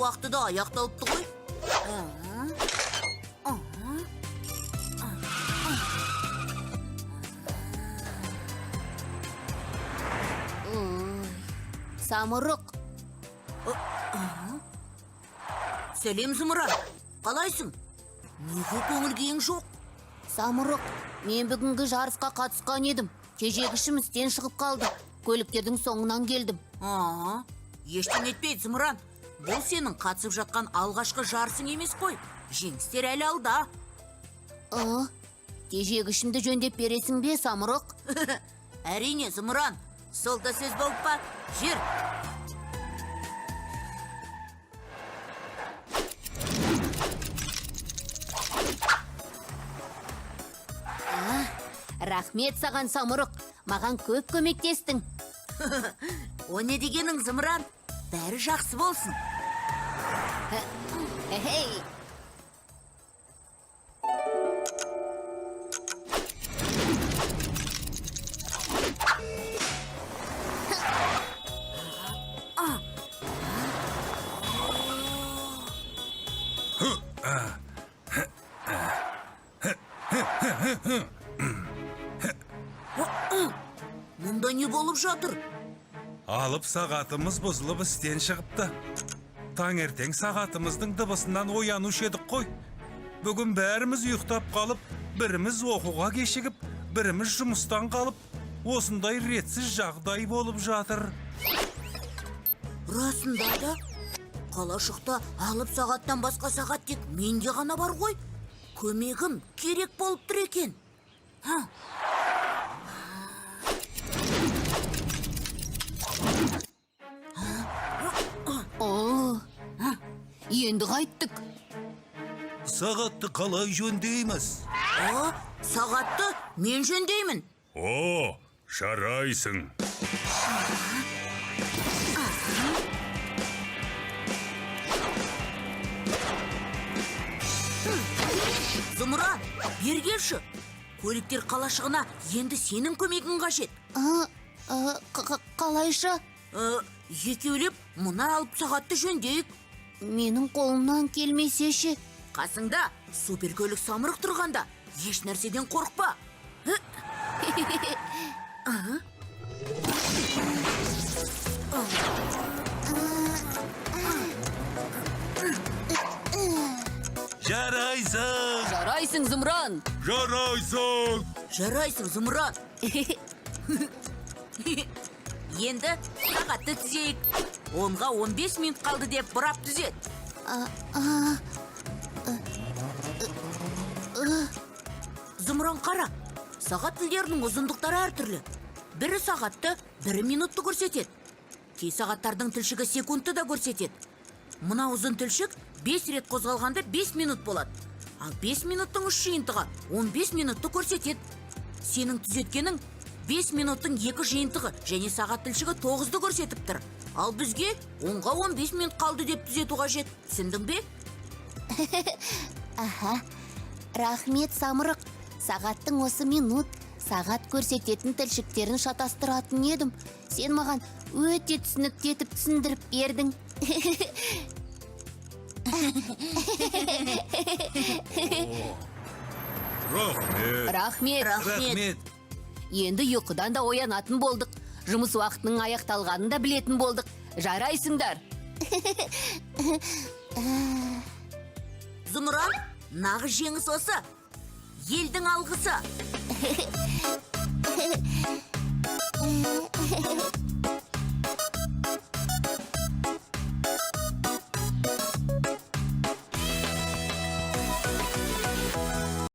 уақыты да аяқталыпты ғой. Самұрық. Сәлем, Зымыран. Қалайсың? Неге көңіл күйің жоқ? Самұрық, мен бүгінгі жарысқа қатысқан едім. Тежегішім істен шығып қалды. Көліктердің соңынан келдім. Ештен етпейді, Зымыран. Бұл сенің қатысып жатқан алғашқы жарысың емес қой. Жеңістер әлі алда. Тежегішімді жөндеп бересің бе, Самұрық? Әрине, Зымыран. Сол да сөз болып па? Жер. Рахмет саған, Самұрық. Маған көп көмектестің. О не дегенің, Зымыран? Бәрі жақсы болсын. Хей! Мұнда не болып жатыр? Алып сағатымыз бұзылып істен шығыпты. Таңертең сағатымыздың дыбысынан оянушы едік қой. Бүгін бәріміз ұйықтап қалып, біріміз оқуға кешігіп, біріміз жұмыстан қалып, осындай ретсіз жағдай болып жатыр. Расында да, қалашықта алып сағаттан басқа сағат тек менде ғана бар ғой. Көмегім керек болып тұр екен. Енді қайттық. Сағатты қалай жөндейміз? Сағатты мен жөндеймін. О, жарайсың. Зымыран, бер келші. Көліктер қалашығына енді сенің көмегің қажет. Қалайша? Екеулеп мұна алып сағатты жөндейік. Менің қолымнан келмесе ше. Қасыңда супер-көлік Самұрық тұрғанда еш нәрседен қорықпа. Жарайсың! Жарайсың, Зымыран! Жарайсың! Жарайсың, Зымыран! Енді сағатты түзейік. 10-ға 15 минут қалды деп бұрап түзет. Зымыран, қара. Сағат тілдерінің ұзындықтары әртүрлі. Бірі сағатты 1 минутты көрсетеді. Кей сағаттардың тілшігі секундты да көрсетеді. Мұна ұзын тілшік 5 рет қозғалғанда 5 минут болады. Ал 5 минуттың 3 жиынтығы 15 минутты көрсетеді. Сенің түзеткенің 5 минуттың 2 жиынтығы және сағат тілшігі 9-ды көрсетіп тұр. Ал бізге 10-ға 15 минут қалды деп түзету қажет. Түсіндің бе? Рахмет, Самұрық. Сағаттың осы минут, сағат көрсететін тілшіктерін шатастыратын едім. Сен маған өте түсінікті етіп түсіндіріп бердің. Рахмет. Енді ұйқыдан да оянатын болдық. Жұмыс уақытының аяқталғанын да білетін болдық. Жарайсыңдар. Зымыран, нағыз жеңіс осы. Елдің алғысы.